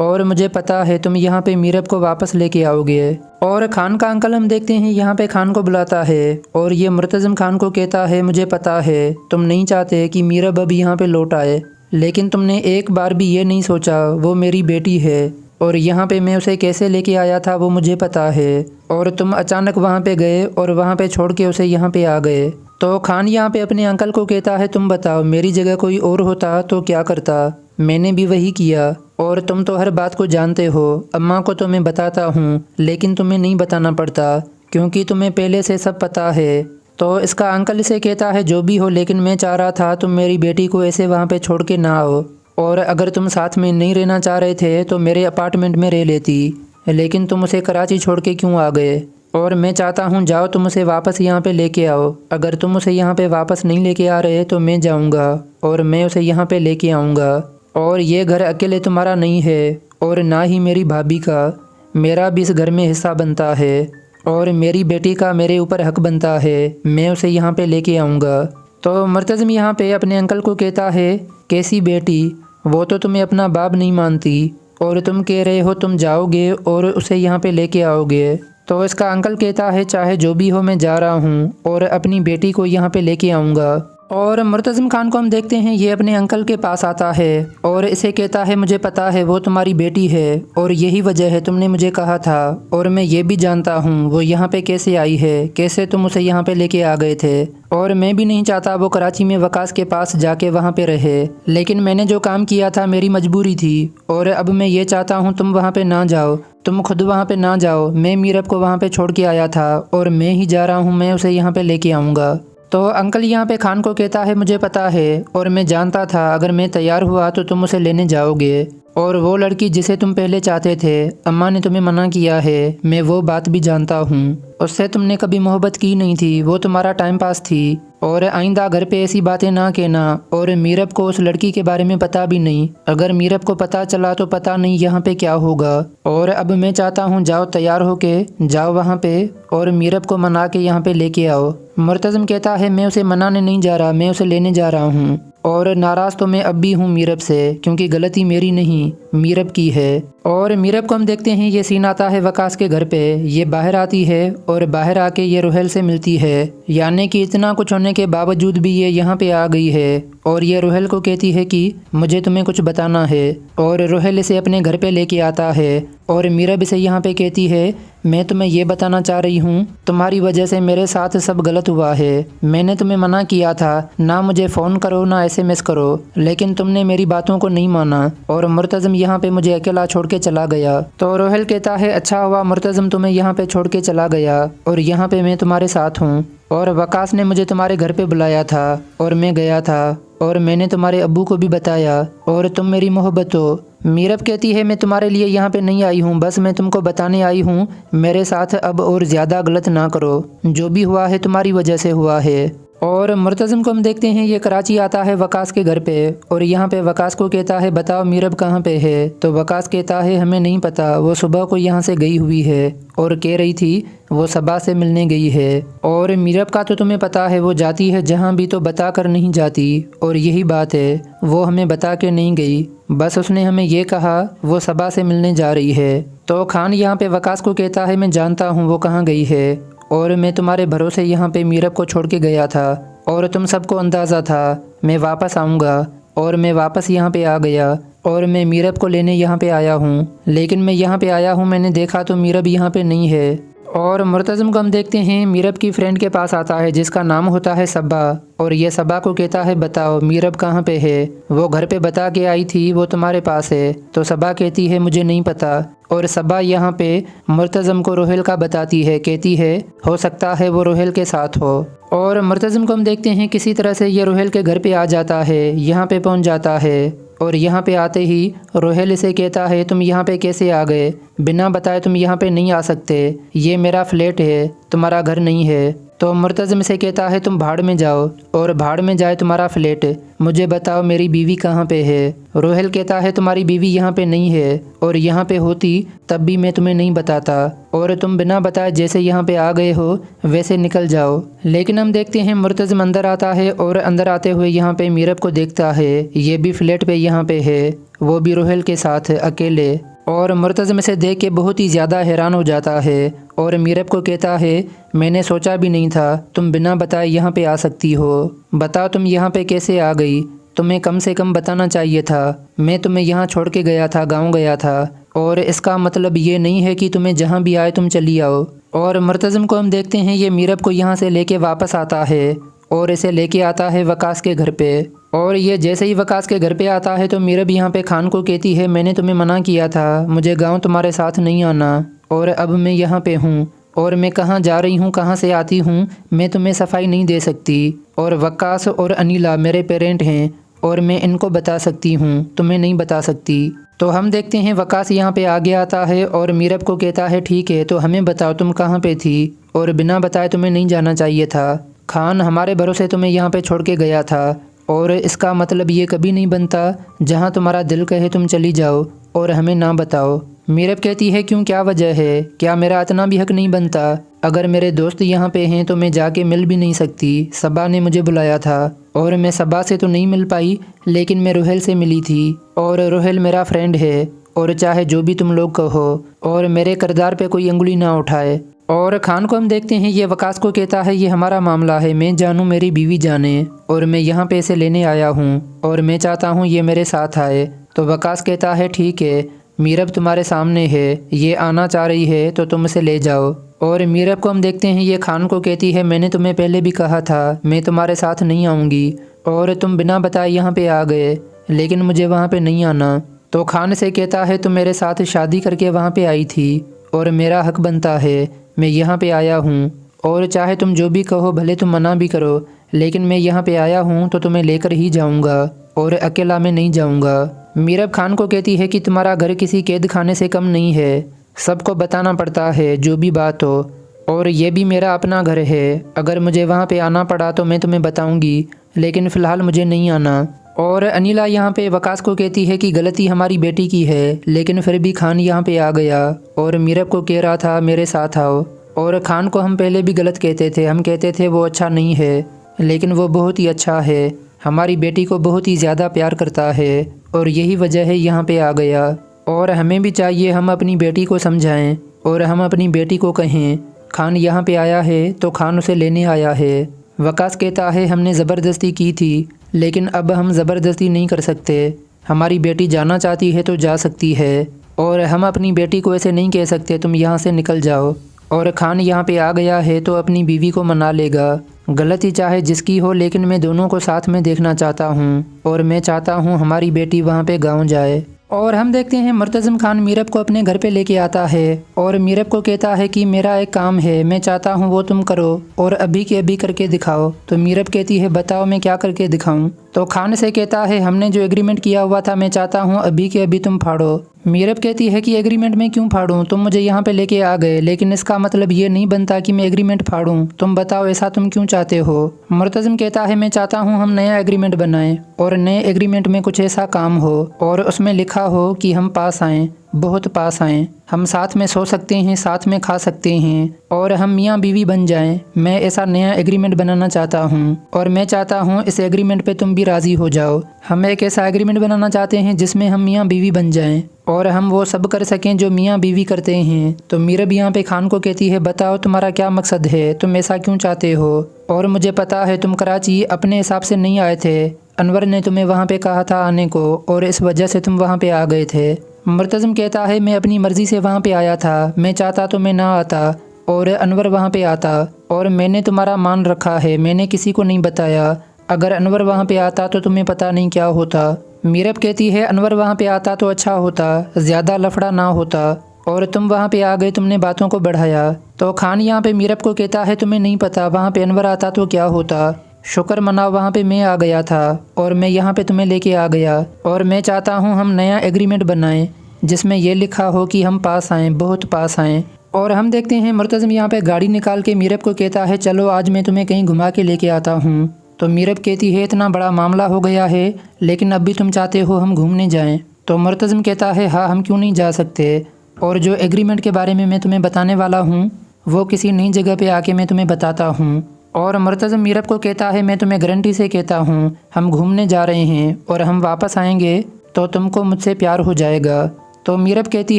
और मुझे पता है तुम यहाँ पे मीरब को वापस लेके आओगे। और खान का अंकल हम देखते हैं यहाँ पे खान को बुलाता है और ये मुर्तज़म खान को कहता है मुझे पता है तुम नहीं चाहते कि मीरब अब यहाँ पे लौट आए, लेकिन तुमने एक बार भी ये नहीं सोचा वो मेरी बेटी है और यहाँ पे मैं उसे कैसे लेके आया था वो मुझे पता है और तुम अचानक वहाँ पे गए और वहाँ पे छोड़ के उसे यहाँ पे आ गए। तो खान यहाँ पे अपने अंकल को कहता है तुम बताओ मेरी जगह कोई और होता तो क्या करता, मैंने भी वही किया और तुम तो हर बात को जानते हो। अम्मा को तो मैं बताता हूँ लेकिन तुम्हें नहीं बताना पड़ता क्योंकि तुम्हें पहले से सब पता है तो इसका अंकल इसे कहता है जो भी हो, लेकिन मैं चाह रहा था तुम मेरी बेटी को ऐसे वहाँ पे छोड़ के ना आओ, और अगर तुम साथ में नहीं रहना चाह रहे थे तो मेरे अपार्टमेंट में रह लेती, लेकिन तुम उसे कराची छोड़ के क्यों आ गए। और मैं चाहता हूँ जाओ तुम उसे वापस यहाँ पे लेके आओ। अगर तुम उसे यहाँ पे वापस नहीं लेके आ रहे तो मैं जाऊँगा और मैं उसे यहाँ पे लेके आऊँगा। और ये घर अकेले तुम्हारा नहीं है और ना ही मेरी भाभी का, मेरा भी इस घर में हिस्सा बनता है और मेरी बेटी का मेरे ऊपर हक बनता है। मैं उसे यहाँ पे लेके आऊँगा। तो मुर्तज़िम यहाँ पे अपने अंकल को कहता है, कैसी बेटी, वो तो तुम्हें अपना बाप नहीं मानती और तुम कह रहे हो तुम जाओगे और उसे यहाँ पे लेके आओगे। तो इसका अंकल कहता है चाहे जो भी हो मैं जा रहा हूँ और अपनी बेटी को यहाँ पे लेके आऊँगा। और मुर्तज़िम खान को हम देखते हैं ये अपने अंकल के पास आता है और इसे कहता है मुझे पता है वो तुम्हारी बेटी है और यही वजह है तुमने मुझे कहा था, और मैं ये भी जानता हूँ वो यहाँ पे कैसे आई है, कैसे तुम उसे यहाँ पे लेके आ गए थे। और मैं भी नहीं चाहता वो कराची में वकास के पास जाके वहाँ पे रहे, लेकिन मैंने जो काम किया था मेरी मजबूरी थी और अब मैं ये चाहता हूँ तुम वहाँ पे ना जाओ, तुम खुद वहाँ पे ना जाओ। मैं मीरब को वहाँ पे छोड़ के आया था और मैं ही जा रहा हूँ, मैं उसे यहाँ पे लेके आऊँगा। तो अंकल यहाँ पे खान को कहता है मुझे पता है और मैं जानता था अगर मैं तैयार हुआ तो तुम उसे लेने जाओगे, और वो लड़की जिसे तुम पहले चाहते थे अम्मा ने तुम्हें मना किया है, मैं वो बात भी जानता हूँ। उससे तुमने कभी मोहब्बत की नहीं थी, वो तुम्हारा टाइम पास थी। और आइंदा घर पे ऐसी बातें ना कहना। और मीरब को उस लड़की के बारे में पता भी नहीं, अगर मीरब को पता चला तो पता नहीं यहाँ पे क्या होगा। और अब मैं चाहता हूँ जाओ तैयार होके जाओ वहाँ पे और मीरब को मना के यहाँ पे लेके आओ। मुर्तज़िम कहता है मैं उसे मनाने नहीं जा रहा, मैं उसे लेने जा रहा हूँ। और नाराज़ तो मैं अब भी हूँ मीरब से, क्योंकि गलती मेरी नहीं मीरब की है। और मीरब को हम देखते हैं ये सीन आता है वकास के घर पे। ये बाहर आती है और बाहर आके ये रोहेल से मिलती है, यानी कि इतना कुछ होने के बावजूद भी ये यहाँ पे आ गई है। और ये रोहेल को कहती है कि मुझे तुम्हें कुछ बताना है, और रोहेल इसे अपने घर पे लेके आता है। और मीरब इसे यहाँ पे कहती है मैं तुम्हें ये बताना चाह रही हूँ तुम्हारी वजह से मेरे साथ सब गलत हुआ है। मैंने तुम्हें मना किया था ना मुझे फ़ोन करो ना SMS करो, लेकिन तुमने मेरी बातों को नहीं माना और मुर्तज़िम यहाँ पे मुझे अकेला छोड़ के चला गया। तो रोहेल कहता है अच्छा हुआ मुर्तज़िम तुम्हें यहाँ पे छोड़ के चला गया और यहाँ पे मैं तुम्हारे साथ हूँ। और वकास ने मुझे तुम्हारे घर पे बुलाया था और मैं गया था और मैंने तुम्हारे अब्बू को भी बताया और तुम मेरी मोहब्बत हो। मीरब कहती है मैं तुम्हारे लिए यहाँ पे नहीं आई हूँ, बस मैं तुमको बताने आई हूँ मेरे साथ अब और ज़्यादा गलत ना करो, जो भी हुआ है तुम्हारी वजह से हुआ है। और मुर्तज़िम को हम देखते हैं ये कराची आता है वकास के घर पे और यहाँ पे वकास को कहता है बताओ मीरब कहाँ पे है। तो वकास कहता है हमें नहीं पता, वो सुबह को यहाँ से गई हुई है और कह रही थी वो सबा से मिलने गई है। और मीरब का तो तुम्हें पता है वो जाती है जहाँ भी तो बता कर नहीं जाती, और यही बात है वो हमें बता के नहीं गई, बस उसने हमें ये कहा वो सबा से मिलने जा रही है। तो खान यहाँ पे वकास को कहता है मैं जानता हूँ वो कहाँ गई है और मैं तुम्हारे भरोसे यहाँ पे मीरब को छोड़ के गया था और तुम सबको अंदाज़ा था मैं वापस आऊँगा, और मैं वापस यहाँ पे आ गया और मैं मीरब को लेने यहाँ पे आया हूँ। लेकिन मैं यहाँ पे आया हूँ मैंने देखा तो मीरब यहाँ पे नहीं है। और मुर्तज़िम को हम देखते हैं मीरब की फ्रेंड के पास आता है जिसका नाम होता है सबा, और ये सबा को कहता है बताओ मीरब कहाँ पे है, वो घर पे बता के आई थी वो तुम्हारे पास है। तो सबा कहती है मुझे नहीं पता, और सबा यहाँ पे मुर्तज़िम को रोहेल का बताती है, कहती है हो सकता है वो रोहेल के साथ हो। और मुर्तज़िम को हम देखते हैं किसी तरह से ये रोहेल के घर पे आ जाता है, यहाँ पे पहुँच जाता है। और यहाँ पे आते ही रोहेल इसे कहता है तुम यहाँ पे कैसे आ गए, बिना बताए तुम यहाँ पे नहीं आ सकते, ये मेरा फ्लैट है तुम्हारा घर नहीं है। तो मुर्तज़िम से कहता है तुम भाड़ में जाओ, और भाड़ में जाए तुम्हारा फ्लैट, मुझे बताओ मेरी बीवी कहाँ पे है। रोहेल कहता है तुम्हारी बीवी यहाँ पे नहीं है, और यहाँ पे होती तब भी मैं तुम्हें नहीं बताता, और तुम बिना बताए जैसे यहाँ पे आ गए हो वैसे निकल जाओ। लेकिन हम देखते हैं मुर्तज़िम अंदर आता है और अंदर आते हुए यहाँ पे मीरब को देखता है, ये भी फ्लैट पे यहाँ पे है, वो भी रोहेल के साथ अकेले। और मुर्तज़िम इसे देख के बहुत ही ज़्यादा हैरान हो जाता है और मीरब को कहता है मैंने सोचा भी नहीं था तुम बिना बताए यहाँ पे आ सकती हो, बताओ तुम यहाँ पे कैसे आ गई, तुम्हें कम से कम बताना चाहिए था, मैं तुम्हें यहाँ छोड़ के गया था, गाँव गया था, और इसका मतलब ये नहीं है कि तुम्हें जहाँ भी आए तुम चली आओ। और मुर्तज़िम को हम देखते हैं ये मीरब को यहाँ से लेके वापस आता है और इसे लेके आता है वकास के घर पे। और ये जैसे ही वकास के घर पे आता है तो मीरब यहाँ पे खान को कहती है मैंने तुम्हें मना किया था, मुझे गांव तुम्हारे साथ नहीं आना, और अब मैं यहाँ पे हूँ और मैं कहाँ जा रही हूँ, कहाँ से आती हूँ, मैं तुम्हें सफाई नहीं दे सकती। और वकास और अनिला मेरे पेरेंट हैं और मैं इनको बता सकती हूँ, तुम्हें नहीं बता सकती। तो हम देखते हैं वकास यहाँ पे आगे आता है और मीरब को कहता है ठीक है, तो हमें बताओ तुम कहाँ पे थी और बिना बताए तुम्हें नहीं जाना चाहिए था। खान हमारे भरोसे तुम्हें यहाँ पे छोड़ के गया था और इसका मतलब ये कभी नहीं बनता जहाँ तुम्हारा दिल कहे तुम चली जाओ और हमें ना बताओ। मीरब कहती है क्यों, क्या वजह है, क्या मेरा इतना भी हक नहीं बनता? अगर मेरे दोस्त यहाँ पे हैं तो मैं जाके मिल भी नहीं सकती। सबा ने मुझे बुलाया था और मैं सबा से तो नहीं मिल पाई, लेकिन मैं रोहेल से मिली थी और रोहेल मेरा फ्रेंड है और चाहे जो भी तुम लोग कहो और मेरे किरदार पे कोई अंगुली ना उठाए। और खान को हम देखते हैं ये वकास को कहता है ये हमारा मामला है, मैं जानूँ मेरी बीवी जाने और मैं यहाँ पे इसे लेने आया हूँ और मैं चाहता हूँ ये मेरे साथ आए। तो वकास कहता है ठीक है, मीरब तुम्हारे सामने है, ये आना चाह रही है तो तुम इसे ले जाओ। और मीरब को हम देखते हैं ये खान को कहती है मैंने तुम्हें पहले भी कहा था मैं तुम्हारे साथ नहीं आऊँगी और तुम बिना बताए यहाँ पे आ गए, लेकिन मुझे वहाँ पे नहीं आना। तो खान से कहता है तुम मेरे साथ शादी करके वहाँ पे आई थी और मेरा हक बनता है, मैं यहाँ पे आया हूँ और चाहे तुम जो भी कहो, भले तुम मना भी करो, लेकिन मैं यहाँ पे आया हूँ तो तुम्हें लेकर ही जाऊँगा और अकेला मैं नहीं जाऊँगा। मीरब खान को कहती है कि तुम्हारा घर किसी कैद खाने से कम नहीं है, सबको बताना पड़ता है जो भी बात हो, और ये भी मेरा अपना घर है, अगर मुझे वहाँ पे आना पड़ा तो मैं तुम्हें बताऊँगी, लेकिन फ़िलहाल मुझे नहीं आना। और अनिला यहाँ पे वकास को कहती है कि गलती हमारी बेटी की है, लेकिन फिर भी खान यहाँ पे आ गया और मीरब को कह रहा था मेरे साथ आओ। और खान को हम पहले भी गलत कहते थे, हम कहते थे वो अच्छा नहीं है, लेकिन वो बहुत ही अच्छा है, हमारी बेटी को बहुत ही ज़्यादा प्यार करता है और यही वजह है यहाँ पे आ गया। और हमें भी चाहिए हम अपनी बेटी को समझाएं और हम अपनी बेटी को कहें खान यहाँ पे आया है तो खान उसे लेने आया है। वकास कहता है हमने ज़बरदस्ती की थी, लेकिन अब हम ज़बरदस्ती नहीं कर सकते, हमारी बेटी जाना चाहती है तो जा सकती है और हम अपनी बेटी को ऐसे नहीं कह सकते तुम यहाँ से निकल जाओ। और खान यहाँ पे आ गया है तो अपनी बीवी को मना लेगा, गलती चाहे जिसकी हो, लेकिन मैं दोनों को साथ में देखना चाहता हूँ और मैं चाहता हूँ हमारी बेटी वहाँ पे गाँव जाए। और हम देखते हैं मुर्तज़िम खान मीरब को अपने घर पे लेके आता है और मीरब को कहता है कि मेरा एक काम है, मैं चाहता हूँ वो तुम करो और अभी के अभी करके दिखाओ। तो मीरब कहती है बताओ मैं क्या करके दिखाऊं? तो खान से कहता है हमने जो एग्रीमेंट किया हुआ था मैं चाहता हूँ अभी के अभी तुम फाड़ो। मीरब कहती है कि एग्रीमेंट में क्यों फाड़ूं, तुम मुझे यहाँ पे लेके आ गए, लेकिन इसका मतलब ये नहीं बनता कि मैं एग्रीमेंट फाड़ूं, तुम बताओ ऐसा तुम क्यों चाहते हो? मुर्तज़िम कहता है मैं चाहता हूँ हम नया एग्रीमेंट बनाएं और नए एग्रीमेंट में कुछ ऐसा काम हो और उसमें लिखा हो कि हम पास आएँ, बहुत पास आएँ, हम साथ में सो सकते हैं, साथ में खा सकते हैं और हम मियाँ बीवी बन जाएं। मैं ऐसा नया एग्रीमेंट बनाना चाहता हूँ और मैं चाहता हूँ इस एग्रीमेंट पे तुम भी राज़ी हो जाओ। हम एक ऐसा एग्रीमेंट बनाना चाहते हैं जिसमें हम मियाँ बीवी बन जाएं और हम वो सब कर सकें जो मियाँ बीवी करते हैं। तो मीरब यहाँ पे खान को कहती है बताओ तुम्हारा क्या मकसद है, तुम ऐसा क्यों चाहते हो? और मुझे पता है तुम कराची अपने हिसाब से नहीं आए थे, अनवर ने तुम्हें वहाँ पे कहा था आने को और इस वजह से तुम वहाँ पे आ गए थे। मुर्तज़िम कहता है मैं अपनी मर्ज़ी से वहाँ पे आया था, मैं चाहता तो मैं ना आता और अनवर वहाँ पे आता और मैंने तुम्हारा मान रखा है, मैंने किसी को नहीं बताया, अगर अनवर वहाँ पे आता तो तुम्हें पता नहीं क्या होता। मीरब कहती है अनवर वहाँ पे आता तो अच्छा होता, ज़्यादा लफड़ा ना होता और तुम वहाँ पे आ गए, तुमने बातों को बढ़ाया। तो खान यहाँ पे मीरब को कहता है तुम्हें नहीं पता वहाँ पे अनवर आता तो क्या होता, शुक्र मनाओ वहाँ पे मैं आ गया था और मैं यहाँ पे तुम्हें लेके आ गया और मैं चाहता हूँ हम नया एग्रीमेंट बनाएं जिसमें यह लिखा हो कि हम पास आएँ, बहुत पास आएँ। और हम देखते हैं मुर्तज़िम यहाँ पे गाड़ी निकाल के मीरब को कहता है चलो आज मैं तुम्हें कहीं घुमा के लेके आता हूँ। तो मीरब कहती है इतना बड़ा मामला हो गया है, लेकिन अब भी तुम चाहते हो हम घूमने जाएं? तो मुर्तज़िम कहता है हाँ हम क्यों नहीं जा सकते, और जो एग्रीमेंट के बारे में मैं तुम्हें बताने वाला हूँ वो किसी नई जगह पे आके मैं तुम्हें बताता हूँ। और मुर्तज़िम मीरब को कहता है मैं तुम्हें गारंटी से कहता हूँ हम घूमने जा रहे हैं और हम वापस आएंगे तो तुमको मुझसे प्यार हो जाएगा। तो मीरब कहती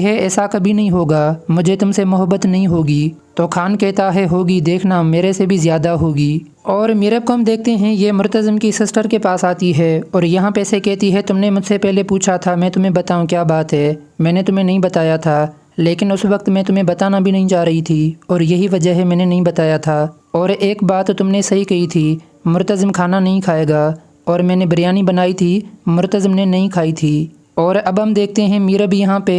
है ऐसा कभी नहीं होगा, मुझे तुमसे मोहब्बत नहीं होगी। तो खान कहता है होगी, देखना मेरे से भी ज़्यादा होगी। और मीरब को हम देखते हैं ये मुर्तज़िम की सिस्टर के पास आती है और यहाँ पे से कहती है तुमने मुझसे पहले पूछा था मैं तुम्हें बताऊँ क्या बात है, मैंने तुम्हें नहीं बताया था, लेकिन उस वक्त मैं तुम्हें बताना भी नहीं चाह रही थी और यही वजह है मैंने नहीं बताया था। और एक बात तुमने सही कही थी, मुर्तज़िम खाना नहीं खाएगा और मैंने बिरयानी बनाई थी, मुर्तज़िम ने नहीं खाई थी। और अब हम देखते हैं मीरब यहाँ पे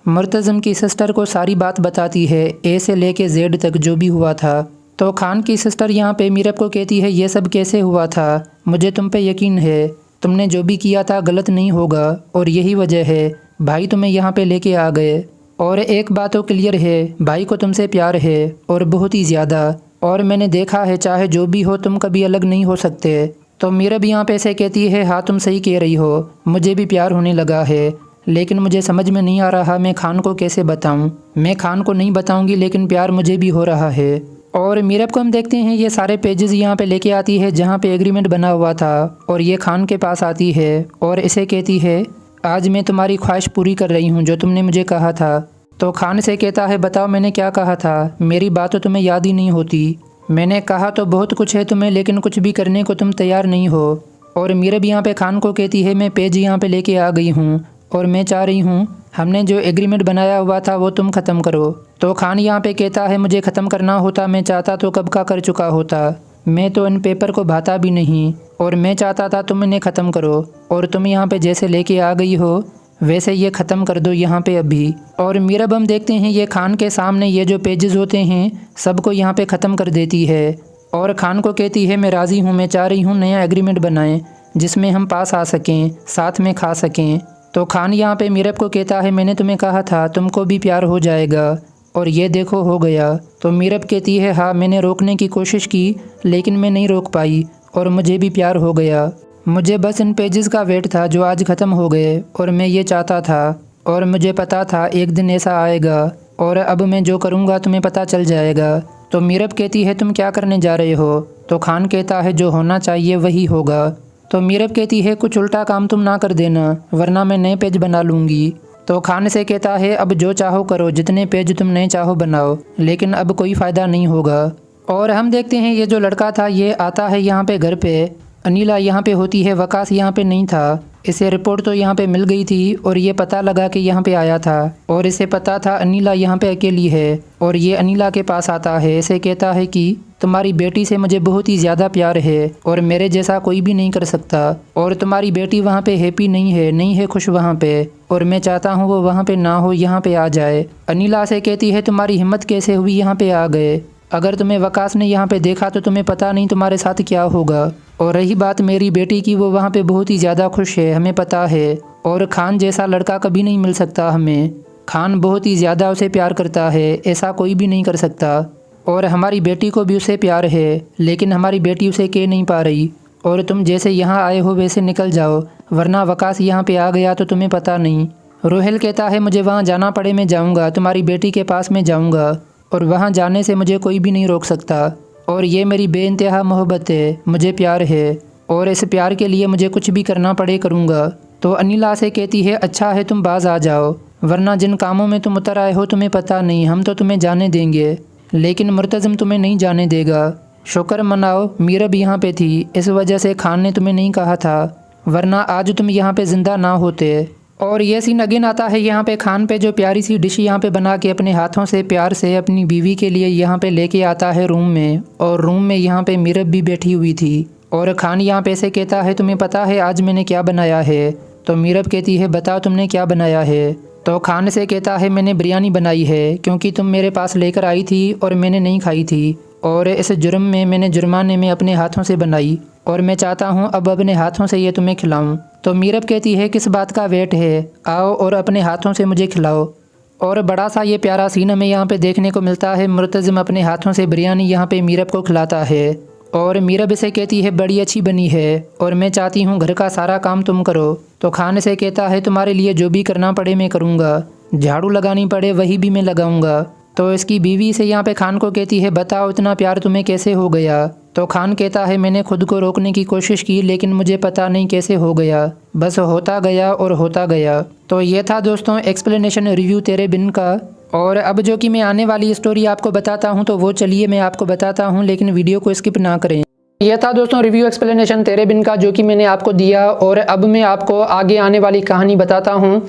मुर्तज़म की सिस्टर को सारी बात बताती है, ए से लेके जेड तक जो भी हुआ था। तो खान की सिस्टर यहाँ पे मीरब को कहती है ये सब कैसे हुआ था, मुझे तुम पे यकीन है, तुमने जो भी किया था गलत नहीं होगा और यही वजह है भाई तुम्हें यहाँ पे लेके आ गए। और एक बात तो क्लियर है, भाई को तुमसे प्यार है और बहुत ही ज़्यादा, और मैंने देखा है चाहे जो भी हो तुम कभी अलग नहीं हो सकते। तो मीरब यहाँ पे ऐसे कहती है हाँ तुम सही कह रही हो, मुझे भी प्यार होने लगा है, लेकिन मुझे समझ में नहीं आ रहा मैं खान को कैसे बताऊँ। मैं खान को नहीं बताऊँगी लेकिन प्यार मुझे भी हो रहा है। और मीरब को हम देखते हैं ये सारे पेजेस यहाँ पे लेके आती है जहाँ पे एग्रीमेंट बना हुआ था, और ये खान के पास आती है और इसे कहती है आज मैं तुम्हारी ख्वाहिश पूरी कर रही हूँ जो तुमने मुझे कहा था। तो खान से कहता है बताओ मैंने क्या कहा था, मेरी बात तो तुम्हें याद ही नहीं होती। मैंने कहा तो बहुत कुछ है तुम्हें, लेकिन कुछ भी करने को तुम तैयार नहीं हो। और मीरब यहाँ पे खान को कहती है मैं पेज यहाँ पे लेके आ गई हूँ और मैं चाह रही हूँ हमने जो एग्रीमेंट बनाया हुआ था वो तुम ख़त्म करो। तो खान यहाँ पे कहता है मुझे ख़त्म करना होता मैं चाहता तो कब का कर चुका होता, मैं तो इन पेपर को भाता भी नहीं, और मैं चाहता था तुम इन्हें ख़त्म करो, और तुम यहाँ पे जैसे लेके आ गई हो वैसे ये ख़त्म कर दो यहाँ पे अभी। और मीरब हम देखते हैं ये खान के सामने ये जो पेजेस होते हैं सबको यहाँ पे ख़त्म कर देती है और खान को कहती है मैं राज़ी हूँ, मैं चाह रही हूँ नया एग्रीमेंट बनाएं जिसमें हम पास आ सकें, साथ में खा सकें। तो खान यहाँ पे मीरब को कहता है मैंने तुम्हें कहा था तुमको भी प्यार हो जाएगा, और ये देखो हो गया। तो मीरब कहती है हाँ मैंने रोकने की कोशिश की लेकिन मैं नहीं रोक पाई और मुझे भी प्यार हो गया। मुझे बस इन पेजेस का वेट था जो आज ख़त्म हो गए, और मैं ये चाहता था और मुझे पता था एक दिन ऐसा आएगा, और अब मैं जो करूँगा तुम्हें पता चल जाएगा। तो मीरब कहती है तुम क्या करने जा रहे हो। तो खान कहता है जो होना चाहिए वही होगा। तो मीरब कहती है कुछ उल्टा काम तुम ना कर देना वरना मैं नए पेज बना लूँगी। तो खान से कहता है अब जो चाहो करो, जितने पेज तुम नए चाहो बनाओ, लेकिन अब कोई फ़ायदा नहीं होगा। और हम देखते हैं ये जो लड़का था ये आता है यहाँ पे घर पे, अनीला यहाँ पे होती है, वकास यहाँ पे नहीं था। इसे रिपोर्ट तो यहाँ पे मिल गई थी और ये पता लगा कि यहाँ पे आया था, और इसे पता था अनीला यहाँ पे अकेली है, और ये अनीला के पास आता है। इसे कहता है कि तुम्हारी बेटी से मुझे बहुत ही ज़्यादा प्यार है और मेरे जैसा कोई भी नहीं कर सकता, और तुम्हारी बेटी वहाँ पे हैप्पी नहीं है खुश वहाँ पे, और मैं चाहता हूँ वो वहाँ पे ना हो, यहाँ पे आ जाए। अनीला से कहती है तुम्हारी हिम्मत कैसे हुई यहाँ पे आ गए, अगर तुम्हें वकास ने यहाँ पे देखा तो तुम्हें पता नहीं तुम्हारे साथ क्या होगा। और रही बात मेरी बेटी की, वो वहाँ पे बहुत ही ज़्यादा खुश है, हमें पता है, और खान जैसा लड़का कभी नहीं मिल सकता हमें। खान बहुत ही ज़्यादा उसे प्यार करता है, ऐसा कोई भी नहीं कर सकता, और हमारी बेटी को भी उसे प्यार है, लेकिन हमारी बेटी उसे कह नहीं पा रही। और तुम जैसे यहाँ आए हो वैसे निकल जाओ, वरना वकास यहाँ पे आ गया तो तुम्हें पता नहीं। रोहेल कहता है मुझे वहाँ जाना पड़े मैं जाऊँगा, तुम्हारी बेटी के पास मैं जाऊँगा, और वहाँ जाने से मुझे कोई भी नहीं रोक सकता, और ये मेरी बेइंतहा मोहब्बत है, मुझे प्यार है, और इस प्यार के लिए मुझे कुछ भी करना पड़े करूँगा। तो अनीला से कहती है अच्छा है तुम बाज आ जाओ, वरना जिन कामों में तुम उतर आए हो तुम्हें पता नहीं, हम तो तुम्हें जाने देंगे लेकिन मुर्तज़म तुम्हें नहीं जाने देगा। शुक्र मनाओ मीरब यहाँ पे थी, इस वजह से खान ने तुम्हें नहीं कहा था, वरना आज तुम यहाँ पे ज़िंदा ना होते। और ये सीन अगेन आता है यहाँ पे खान पे जो प्यारी सी डिश यहाँ पे बना के अपने हाथों से प्यार से अपनी बीवी के लिए यहाँ पे लेके आता है रूम में, और रूम में यहाँ पे मीरब भी बैठी हुई थी। और खान यहाँ पे से कहता है तुम्हें पता है आज मैंने क्या बनाया है। तो मीरब कहती है बताओ तुमने क्या बनाया है। तो खान से कहता है मैंने बिरयानी बनाई है क्योंकि तुम मेरे पास लेकर आई थी और मैंने नहीं खाई थी, और इस जुर्म में मैंने जुर्माने में अपने हाथों से बनाई, और मैं चाहता हूँ अब अपने हाथों से ये तुम्हें खिलाऊं। तो मीरब कहती है किस बात का वेट है, आओ और अपने हाथों से मुझे खिलाओ। और बड़ा सा ये प्यारा सीन हमें यहाँ पे देखने को मिलता है, मुर्तज़िम अपने हाथों से बिरयानी यहाँ पे मीरब को खिलाता है, और मीरब इसे कहती है बड़ी अच्छी बनी है और मैं चाहती हूँ घर का सारा काम तुम करो। तो खान से कहता है तुम्हारे लिए जो भी करना पड़े मैं करूँगा, झाड़ू लगानी पड़े वही भी मैं लगाऊँगा। तो इसकी बीवी से यहाँ पे खान को कहती है बताओ इतना प्यार तुम्हें कैसे हो गया। तो खान कहता है मैंने खुद को रोकने की कोशिश की लेकिन मुझे पता नहीं कैसे हो गया, बस होता गया और होता गया। तो ये था दोस्तों एक्सप्लेनेशन रिव्यू तेरे बिन का। और अब जो कि मैं आने वाली स्टोरी आपको बताता हूँ तो वो चलिए मैं आपको बताता हूँ, लेकिन वीडियो को स्किप ना करें। यह था दोस्तों रिव्यू एक्सप्लेनेशन तेरे बिन का जो कि मैंने आपको दिया, और अब मैं आपको आगे आने वाली कहानी बताता हूँ।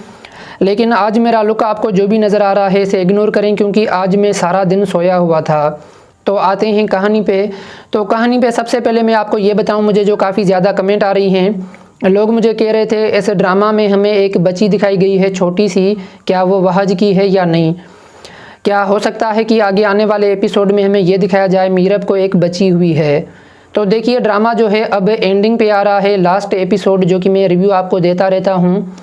लेकिन आज मेरा लुक आपको जो भी नज़र आ रहा है इसे इग्नोर करें क्योंकि आज मैं सारा दिन सोया हुआ था। तो आते हैं कहानी पे। तो कहानी पे सबसे पहले मैं आपको ये बताऊं, मुझे जो काफ़ी ज़्यादा कमेंट आ रही हैं लोग मुझे कह रहे थे इस ड्रामा में हमें एक बच्ची दिखाई गई है छोटी सी, क्या वो वहज की है या नहीं। क्या हो सकता है कि आगे आने वाले एपिसोड में हमें ये दिखाया जाए मीरब को एक बच्ची हुई है। तो देखिए ड्रामा जो है अब एंडिंग पे आ रहा है, लास्ट एपिसोड जो कि मैं रिव्यू आपको देता रहता हूँ।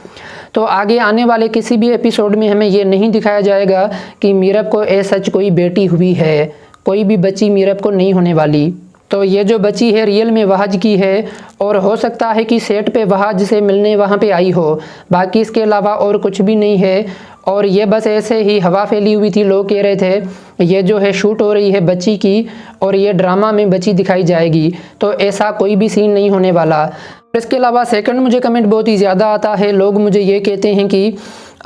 तो आगे आने वाले किसी भी एपिसोड में हमें ये नहीं दिखाया जाएगा कि मीरब को सच कोई बेटी हुई है, कोई भी बच्ची मीरब को नहीं होने वाली। तो ये जो बच्ची है रियल में वहज की है और हो सकता है कि सेट पे वहज से मिलने वहाँ पे आई हो, बाकी इसके अलावा और कुछ भी नहीं है। और ये बस ऐसे ही हवा फैली हुई थी, लोग कह रहे थे ये जो है शूट हो रही है बच्ची की और ये ड्रामा में बच्ची दिखाई जाएगी, तो ऐसा कोई भी सीन नहीं होने वाला। इसके अलावा सेकंड मुझे कमेंट बहुत ही ज़्यादा आता है, लोग मुझे ये कहते हैं कि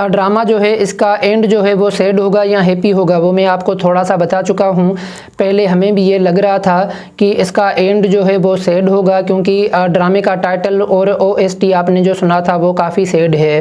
ड्रामा जो है इसका एंड जो है वो सैड होगा या हैप्पी होगा। वो मैं आपको थोड़ा सा बता चुका हूँ, पहले हमें भी ये लग रहा था कि इसका एंड जो है वो सैड होगा, क्योंकि ड्रामे का टाइटल और OST आपने जो सुना था वो काफ़ी सैड है।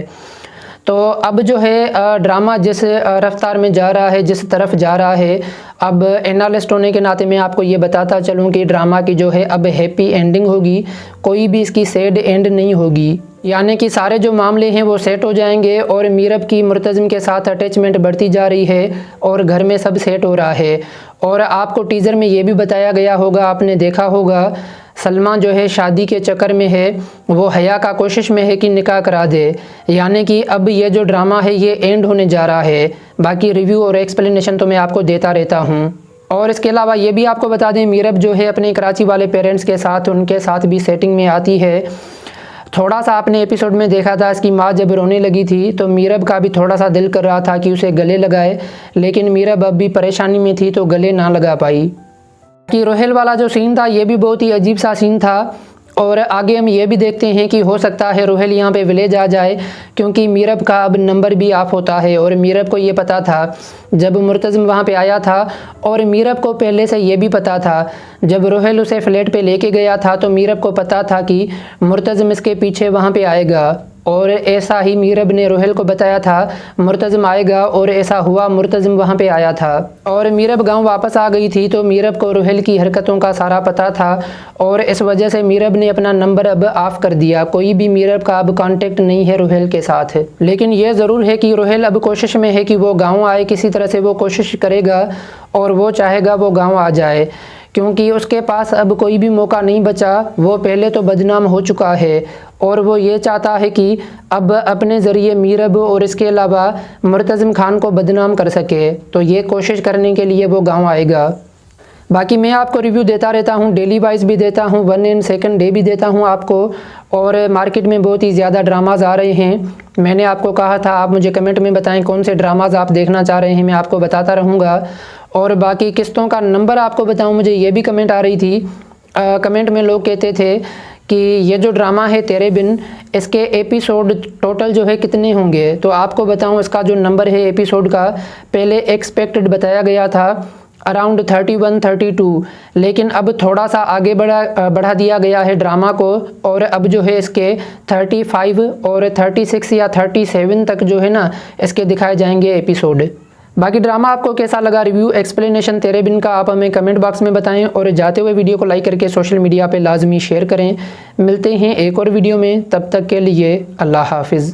तो अब जो है ड्रामा जिस रफ्तार में जा रहा है, जिस तरफ जा रहा है, अब एनालिस्ट होने के नाते मैं आपको ये बताता चलूँ कि ड्रामा की जो है अब हैप्पी एंडिंग होगी, कोई भी इसकी सैड एंड नहीं होगी। यानी कि सारे जो मामले हैं वो सेट हो जाएंगे और मीरब की मुर्तज़िम के साथ अटैचमेंट बढ़ती जा रही है और घर में सब सेट हो रहा है। और आपको टीज़र में ये भी बताया गया होगा, आपने देखा होगा, सलमा जो है शादी के चक्कर में है, वो हया का कोशिश में है कि निकाह करा दे। यानी कि अब ये जो ड्रामा है ये एंड होने जा रहा है। बाकी रिव्यू और एक्सप्लेनेशन तो मैं आपको देता रहता हूँ। और इसके अलावा ये भी आपको बता दें, मीरब जो है अपने कराची वाले पेरेंट्स के साथ, उनके साथ भी सेटिंग में आती है। थोड़ा सा आपने एपिसोड में देखा था, इसकी माँ जब रोने लगी थी तो मीरब का भी थोड़ा सा दिल कर रहा था कि उसे गले लगाए, लेकिन मीरब अब भी परेशानी में थी तो गले ना लगा पाई। कि रोहेल वाला जो सीन था ये भी बहुत ही अजीब सा सीन था। और आगे हम ये भी देखते हैं कि हो सकता है रोहेल यहाँ पे विलेज आ जाए, क्योंकि मीरब का अब नंबर भी ऑफ होता है। और मीरब को ये पता था जब मुर्तज़िम वहाँ पे आया था, और मीरब को पहले से ये भी पता था जब रोहेल उसे फ्लैट पे लेके गया था तो मीरब को पता था कि मुर्तज़िम इसके पीछे वहाँ पे आएगा। और ऐसा ही मीरब ने रोहेल को बताया था मुर्तज़िम आएगा, और ऐसा हुआ, मुर्तज़िम वहाँ पे आया था। और मीरब गांव वापस आ गई थी तो मीरब को रोहेल की हरकतों का सारा पता था, और इस वजह से मीरब ने अपना नंबर अब ऑफ कर दिया। कोई भी मीरब का अब कांटेक्ट नहीं है रोहेल के साथ। लेकिन ये ज़रूर है कि रोहेल अब कोशिश में है कि वो गाँव आए, किसी तरह से वो कोशिश करेगा और वो चाहेगा वो गाँव आ जाए, क्योंकि उसके पास अब कोई भी मौका नहीं बचा। वो पहले तो बदनाम हो चुका है और वो ये चाहता है कि अब अपने ज़रिए मीरब और इसके अलावा मुर्तज़िम खान को बदनाम कर सके, तो ये कोशिश करने के लिए वो गांव आएगा। बाकी मैं आपको रिव्यू देता रहता हूँ, डेली वाइज भी देता हूँ, 1 एंड 2 डे भी देता हूँ आपको। और मार्केट में बहुत ही ज़्यादा ड्रामाज आ रहे हैं। मैंने आपको कहा था आप मुझे कमेंट में बताएं कौन से ड्रामाज आप देखना चाह रहे हैं, मैं आपको बताता रहूँगा। और बाकी किस्तों का नंबर आपको बताऊँ, मुझे ये भी कमेंट आ रही थी, कमेंट में लोग कहते थे कि ये जो ड्रामा है तेरे बिन, इसके एपिसोड टोटल जो है कितने होंगे। तो आपको बताऊं इसका जो नंबर है एपिसोड का, पहले एक्सपेक्टेड बताया गया था अराउंड 31-32, लेकिन अब थोड़ा सा आगे बढ़ा दिया गया है ड्रामा को, और अब जो है इसके 35 और 36 या 37 तक जो है ना इसके दिखाए जाएंगे एपिसोड। बाकी ड्रामा आपको कैसा लगा, रिव्यू एक्सप्लेनेशन तेरे बिन का आप हमें कमेंट बॉक्स में बताएं, और जाते हुए वीडियो को लाइक करके सोशल मीडिया पे लाजमी शेयर करें। मिलते हैं एक और वीडियो में, तब तक के लिए अल्लाह हाफिज़।